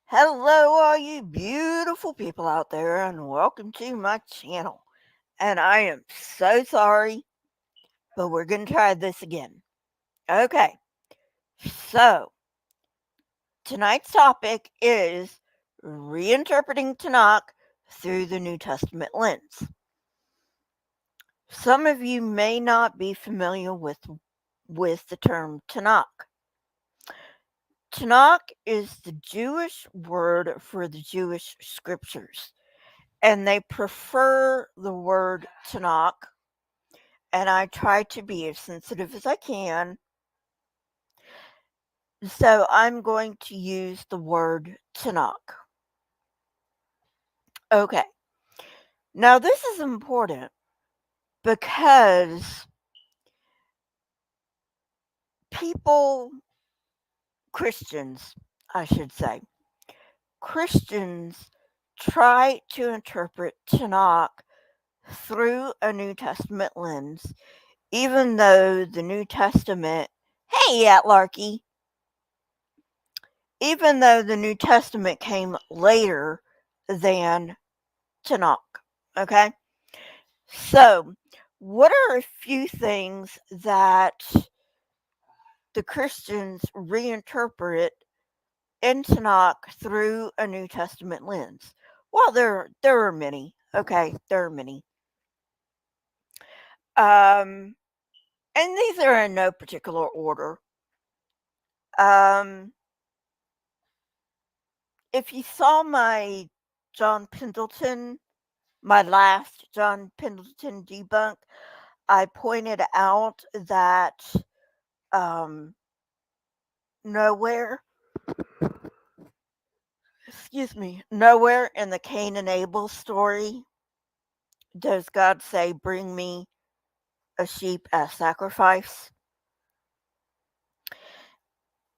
Hello, all you beautiful people out there, and welcome to my channel. And I am so sorry, but we're going to try this again. Okay, so tonight's topic is reinterpreting Tanakh through the New Testament lens. Some of you may not be familiar with the term Tanakh. Tanakh is the Jewish word for the Jewish scriptures. And they prefer the word Tanakh, and I try to be as sensitive as I can. So I'm going to use the word Tanakh. Okay. Now this is important because people, Christians, I should say, Christians try to interpret Tanakh through a New Testament lens, even though the New Testament, hey, Atlarky, even though the New Testament came later than Tanakh. Okay? So, what are a few things that the Christians reinterpret in Tanakh through a New Testament lens? Well, there are many. Okay, there are many. Um, and these are in no particular order. Um, if you saw John Pendleton, my last John Pendleton debunk, I pointed out that um, nowhere, nowhere in the Cain and Abel story does God say, "Bring me a sheep as sacrifice."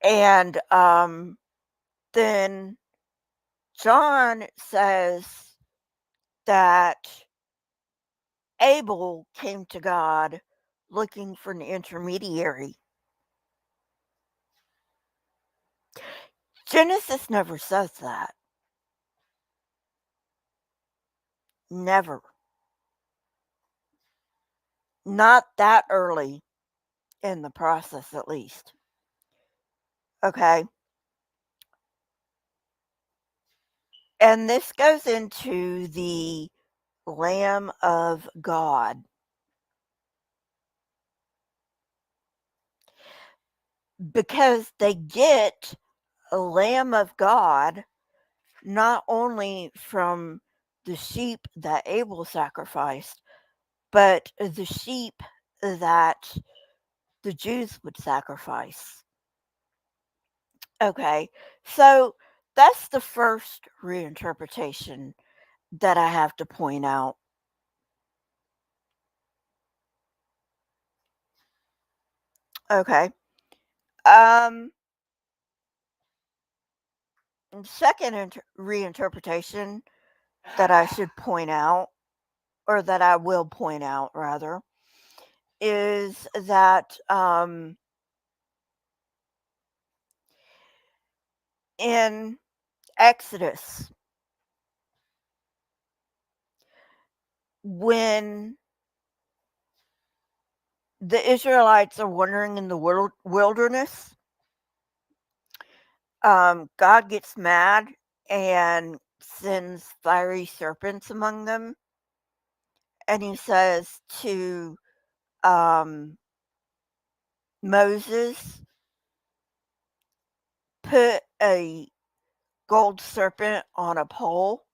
And then John says that Abel came to God looking for an intermediary. Genesis never says that. Never. Not that early in the process, at least. Okay. And this goes into the Lamb of God because they get a Lamb of God not only from the sheep that Abel sacrificed, but the sheep that the Jews would sacrifice. Okay, so that's the first reinterpretation that I have to point out. Okay. Um, second reinterpretation that I should point out, or that I will point out rather, is that in Exodus, when the Israelites are wandering in the wilderness, God gets mad and sends fiery serpents among them. And he says to um, Moses, put a gold serpent on a pole.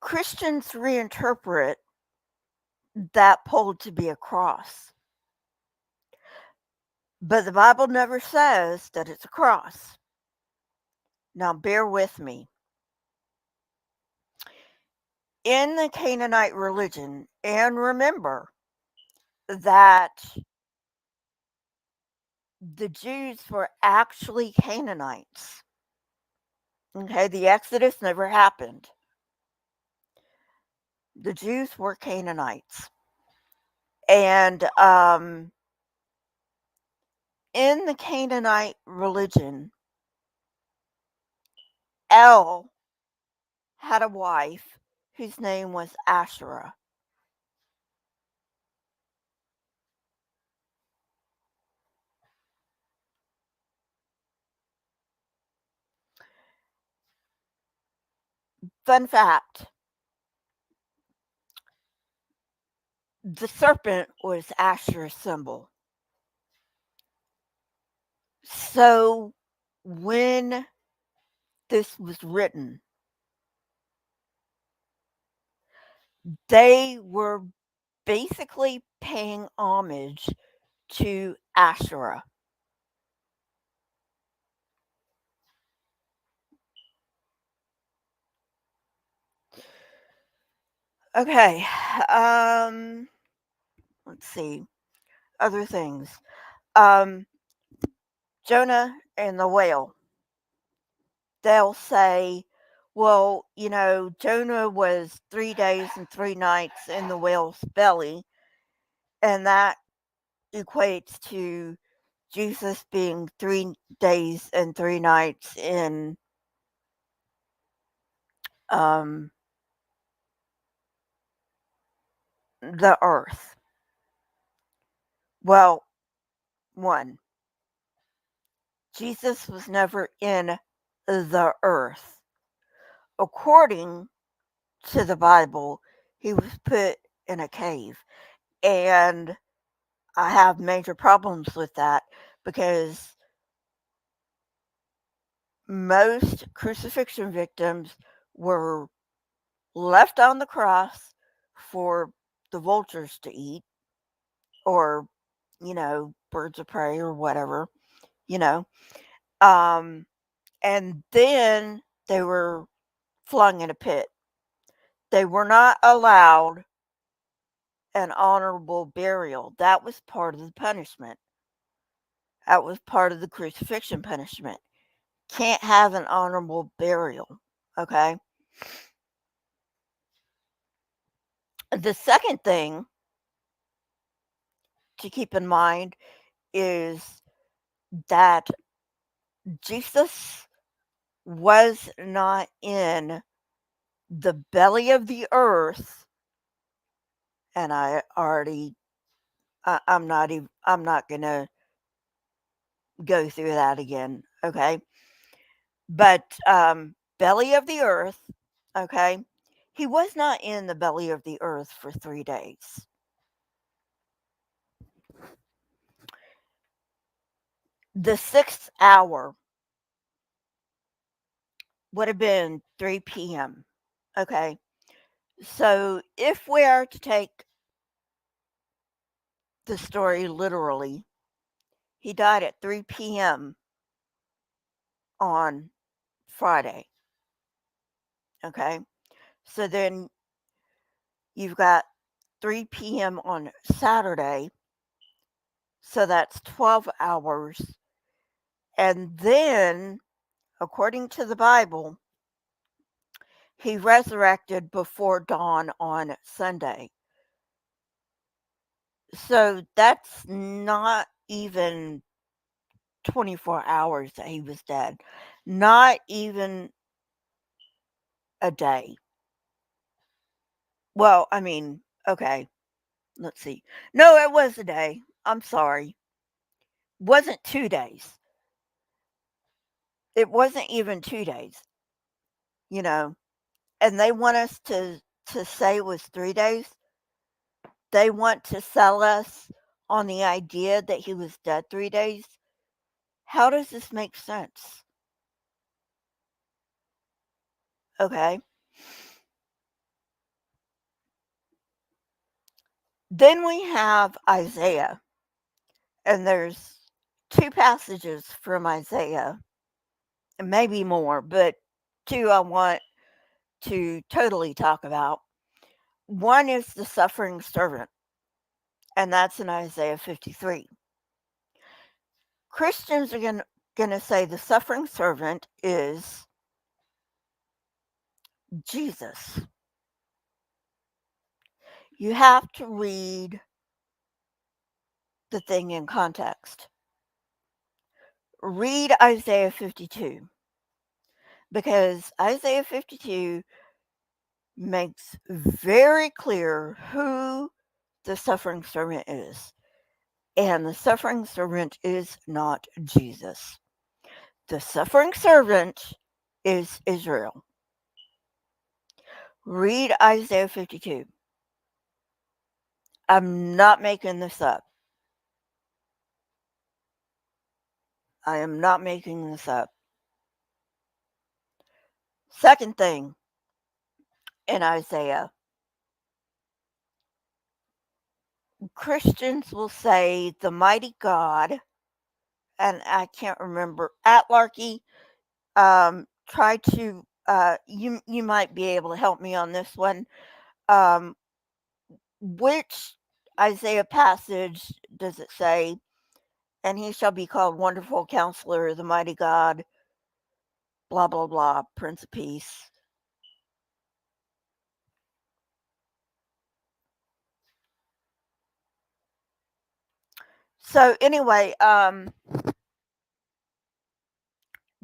Christians reinterpret that pole to be a cross. But the Bible never says that it's a cross. Now, bear with me. In the Canaanite religion, and remember that the Jews were actually Canaanites. Okay, the Exodus never happened. The Jews were Canaanites. And in the Canaanite religion, El had a wife whose name was Asherah. Fun fact, the serpent was Asherah's symbol. So when this was written, they were basically paying homage to Asherah. Okay, um, let's see. Other things. Um, Jonah and the whale. They'll say, well, Jonah was 3 days and 3 nights in the whale's belly, and that equates to Jesus being 3 days and 3 nights in um, the earth. Well, one, Jesus was never in the earth. According to the Bible, he was put in a cave. And I have major problems with that because most crucifixion victims were left on the cross for the vultures to eat or, birds of prey or whatever, you know. Um, and then they were flung in a pit. They were not allowed an honorable burial. That was part of the punishment. That was part of the crucifixion punishment. Can't have an honorable burial. Okay. The second thing to keep in mind is that Jesus was not in the belly of the earth, and I'm not gonna go through that again. Okay. But belly of the earth, okay, he was not in the belly of the earth for 3 days. The sixth hour would have been 3 p.m. Okay. So if we are to take the story literally, he died at 3 p.m. on Friday. Okay. So then you've got 3 p.m. on Saturday. So that's 12 hours. And then, according to the Bible, he resurrected before dawn on Sunday. So that's not even 24 hours that he was dead. Not even a day. Well, I mean, okay, let's see. No, it was a day. I'm sorry. Wasn't 2 days. It wasn't even 2 days, you know. And they want us to say it was 3 days. They want to sell us on the idea that he was dead 3 days. How does this make sense? Okay. Then we have Isaiah, and there's two passages from Isaiah, and maybe more, but two I want to totally talk about. One is the suffering servant, and that's in Isaiah 53. Christians are going to say the suffering servant is Jesus. You have to read the thing in context. Read Isaiah 52 because Isaiah 52 makes very clear who the suffering servant is. And the suffering servant is not Jesus. The suffering servant is Israel. Read Isaiah 52. I'm not making this up. I am not making this up. Second thing in Isaiah, Christians will say the mighty God, and I can't remember, Atlarchy, try to, you might be able to help me on this one. Um, which Isaiah passage does it say, and he shall be called Wonderful Counselor, the Mighty God, blah, blah, blah, Prince of Peace? So anyway,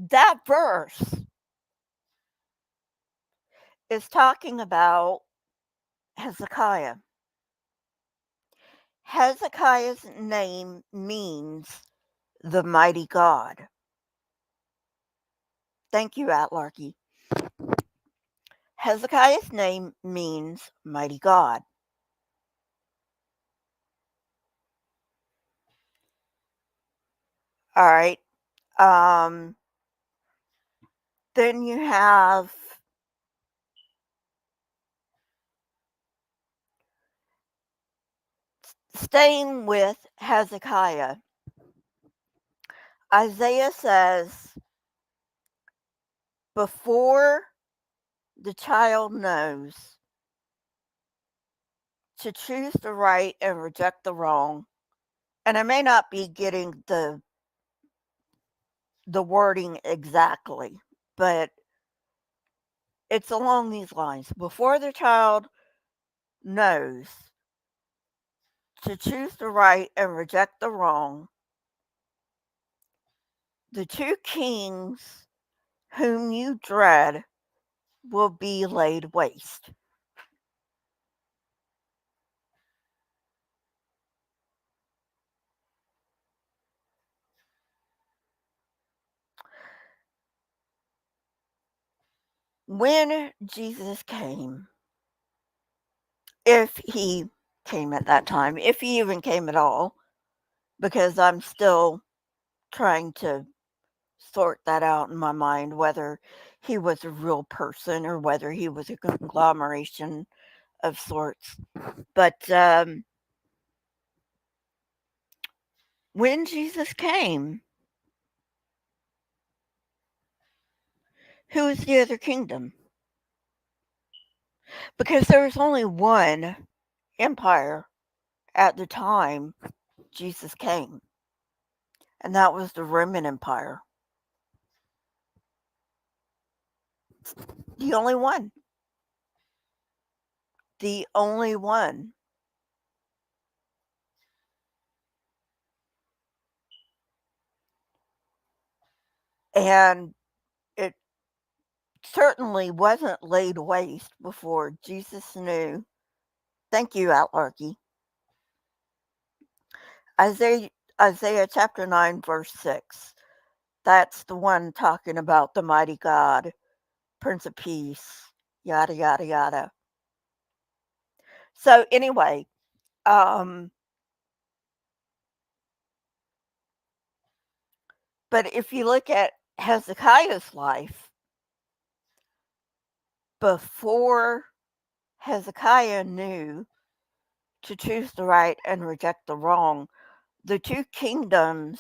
that verse is talking about Hezekiah. Hezekiah's name means the mighty God. Thank you, Atlarchy. Hezekiah's name means mighty God. All right. Um, then you have staying with Hezekiah. Isaiah says, before the child knows to choose the right and reject the wrong, and I may not be getting the wording exactly, but it's along these lines. Before the child knows to choose the right and reject the wrong, the two kings whom you dread will be laid waste. When Jesus came, if he came at that time, if he even came at all, because I'm still trying to sort that out in my mind, whether he was a real person or whether he was a conglomeration of sorts. But when Jesus came, who was the other kingdom? Because there was only one empire at the time Jesus came, and that was the Roman Empire. The only one. The only one. And it certainly wasn't laid waste before Jesus knew. Thank you, Outlarky. Isaiah, Isaiah chapter 9, verse 6. That's the one talking about the mighty God, Prince of Peace, yada, yada, yada. So, anyway, um, but if you look at Hezekiah's life, before Hezekiah knew to choose the right and reject the wrong, the two kingdoms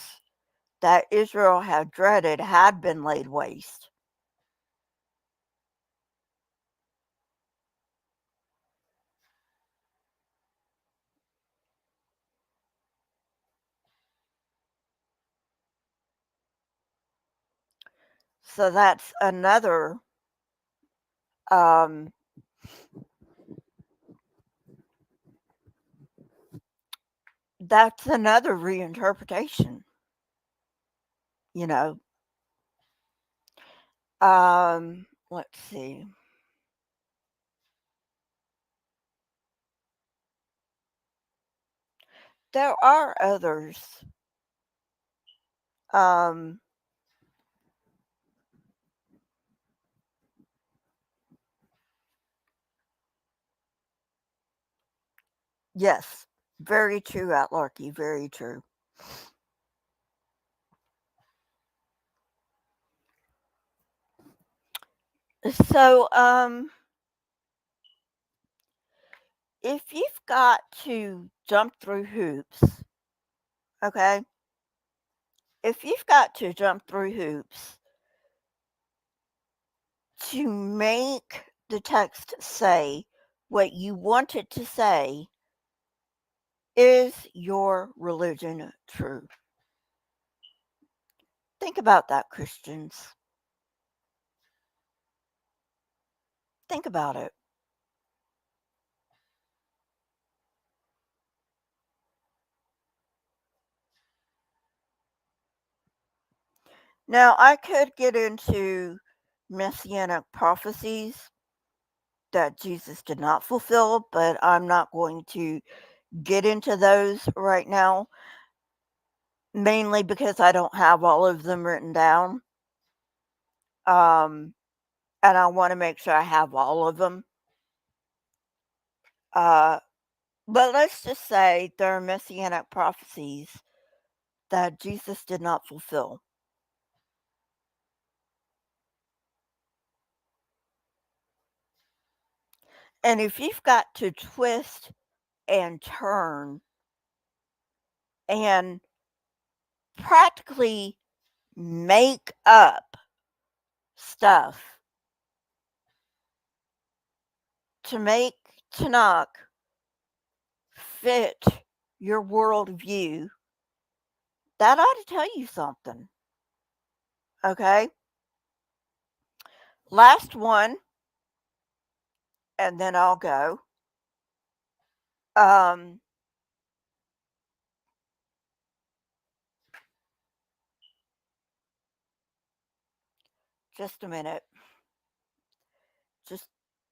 that Israel had dreaded had been laid waste. So um, that's another reinterpretation, you know. Let's see. There are others. Um, yes, very true, Atlarky, very true. So, if you've got to jump through hoops, okay? If you've got to jump through hoops to make the text say what you want it to say, is your religion true? Think about that, Christians. Think about it. Now, I could get into messianic prophecies that Jesus did not fulfill, but I'm not going to get into those right now, mainly because I don't have all of them written down. Um, and I want to make sure I have all of them. Uh, but let's just say there are messianic prophecies that Jesus did not fulfill. And if you've got to twist and turn and practically make up stuff to make Tanakh fit your worldview, that ought to tell you something. Okay? Last one, and then I'll go. Um, just a minute. Just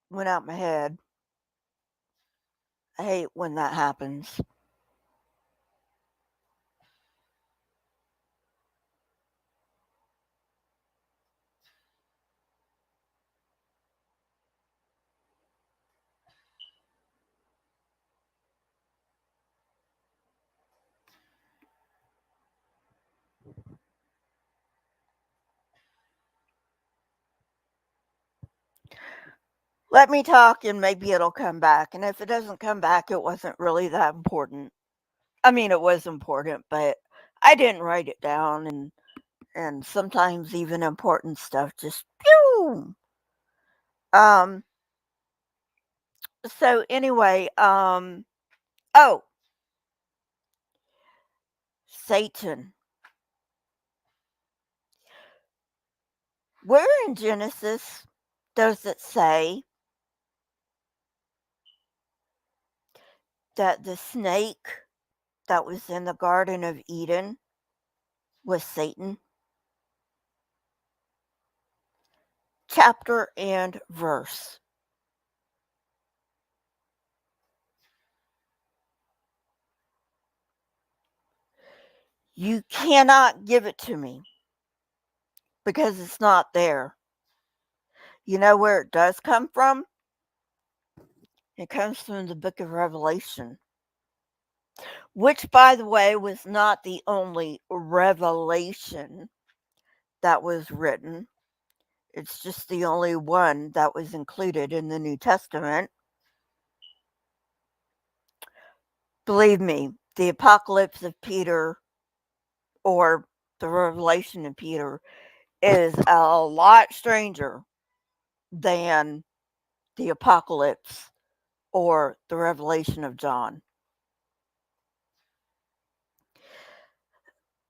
went out my head. I hate when that happens. Let me talk and maybe it'll come back. And if it doesn't come back, it wasn't really that important. I mean, it was important, but I didn't write it down and sometimes even important stuff just pew. Um so anyway, oh, Satan. Where in Genesis does it say that the snake that was in the Garden of Eden was Satan? Chapter and verse. You cannot give it to me because it's not there. You know where it does come from? It comes from the book of Revelation, which, by the way, was not the only revelation that was written. It's just the only one that was included in the New Testament. Believe me, the Apocalypse of Peter or the Revelation of Peter is a lot stranger than the Apocalypse or the Revelation of John.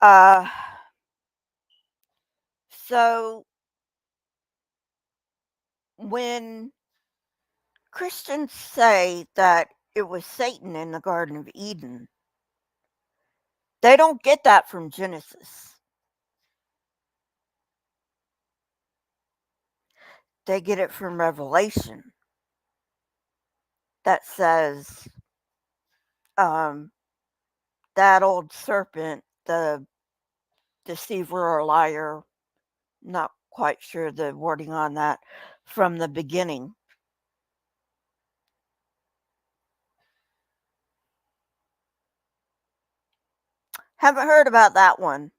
Uh, so when Christians say that it was Satan in the Garden of Eden, they don't get that from Genesis. they get it from Revelation that says um, that old serpent, the deceiver or liar, not quite sure the wording on that, from the beginning. Haven't heard about that one.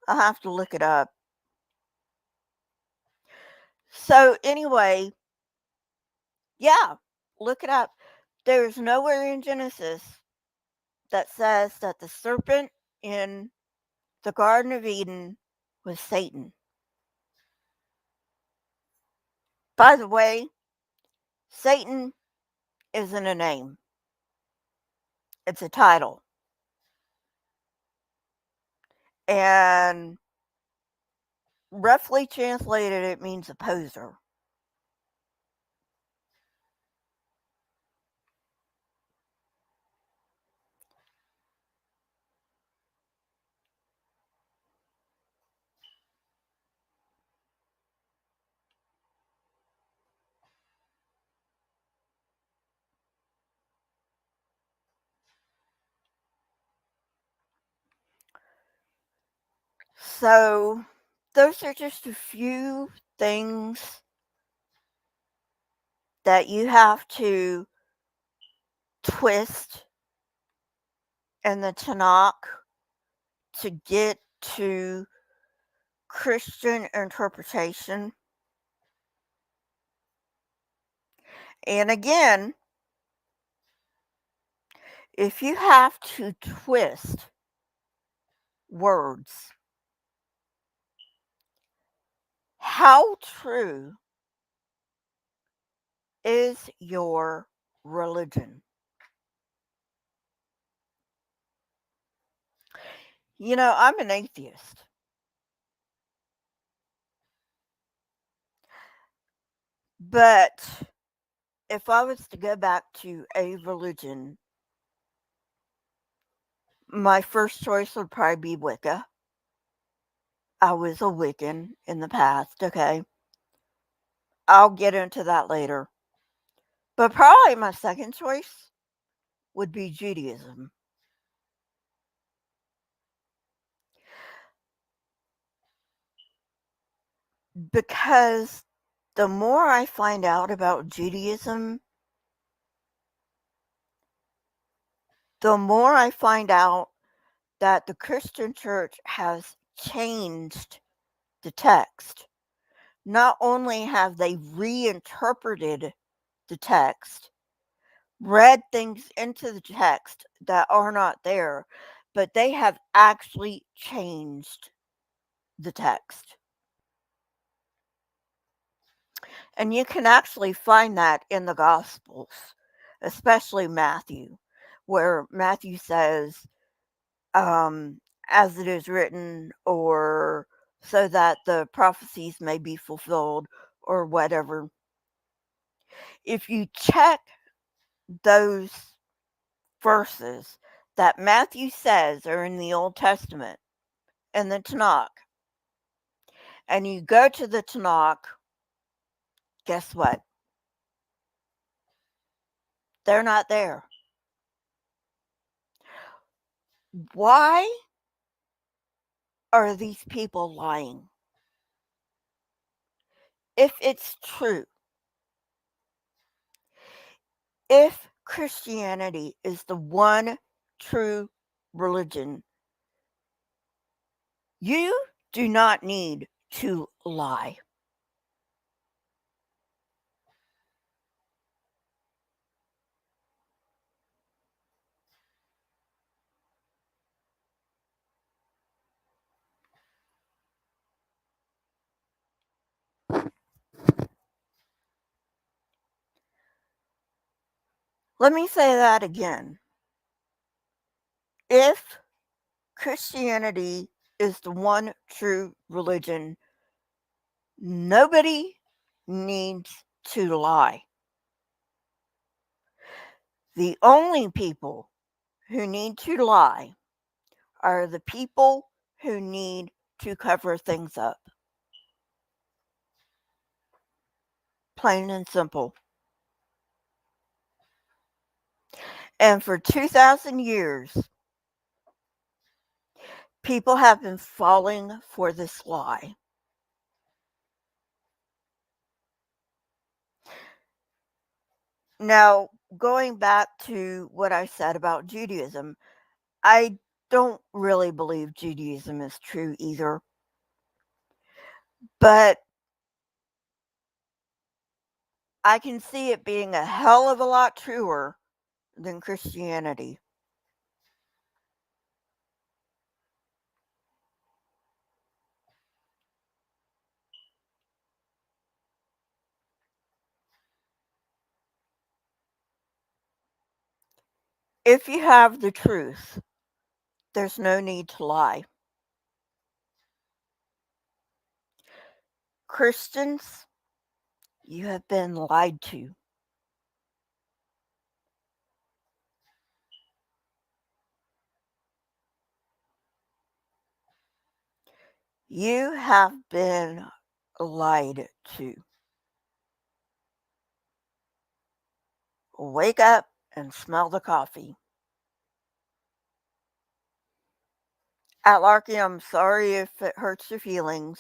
I'll have to look it up. So, anyway, yeah, look it up. There's nowhere in Genesis that says that the serpent in the Garden of Eden was Satan. By the way, Satan isn't a name, it's a title. And roughly translated, it means opposer. So, those are just a few things that you have to twist in the Tanakh to get to Christian interpretation. And again, if you have to twist words, how true is your religion? You know, I'm an atheist, but if I was to go back to a religion, my first choice would probably be Wicca. I was a Wiccan in the past, okay? I'll get into that later. But probably my second choice would be Judaism. Because the more I find out about Judaism, the more I find out that the Christian church has changed the text. Not only have they reinterpreted the text, read things into the text that are not there, but they have actually changed the text. And you can actually find that in the Gospels, especially Matthew, where Matthew says, as it is written, or so that the prophecies may be fulfilled, or whatever. If you check those verses that Matthew says are in the Old Testament and the Tanakh, and you go to the Tanakh, guess what? They're not there. Why are these people lying? If it's true, if Christianity is the one true religion, you do not need to lie. Let me say that again. If Christianity is the one true religion, nobody needs to lie. The only people who need to lie are the people who need to cover things up. plain and simple. And for 2,000 years, people have been falling for this lie. Now, going back to what I said about Judaism, I don't really believe Judaism is true either. But I can see it being a hell of a lot truer than Christianity. If you have the truth, there's no need to lie. Christians, you have been lied to. You have been lied to. Wake up and smell the coffee. Atlarky, I'm sorry if it hurts your feelings,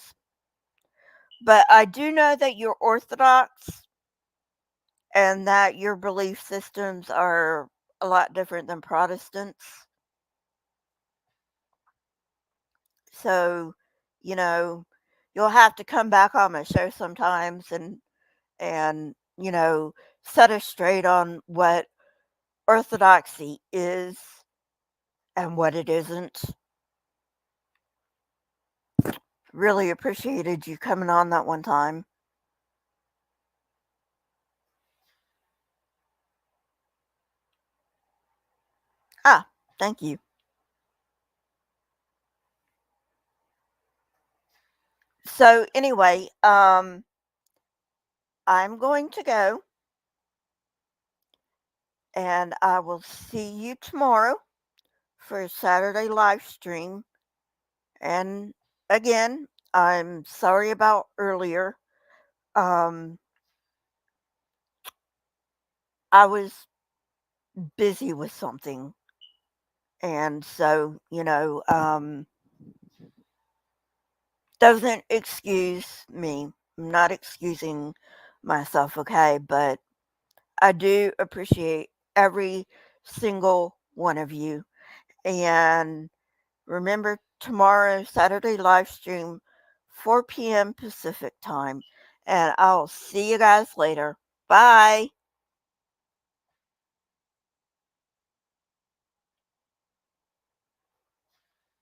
but I do know that you're Orthodox and that your belief systems are a lot different than Protestants. So, you know, you'll have to come back on my show sometimes and set us straight on what orthodoxy is and what it isn't. Really appreciated you coming on that one time. Ah, thank you. So anyway, I'm going to go and I will see you tomorrow for a Saturday live stream. And again, I'm sorry about earlier. Um, I was busy with something. And so, doesn't excuse me. I'm not excusing myself, okay? But I do appreciate every single one of you. And remember, tomorrow, Saturday live stream, 4 p.m. Pacific time. And I'll see you guys later. Bye.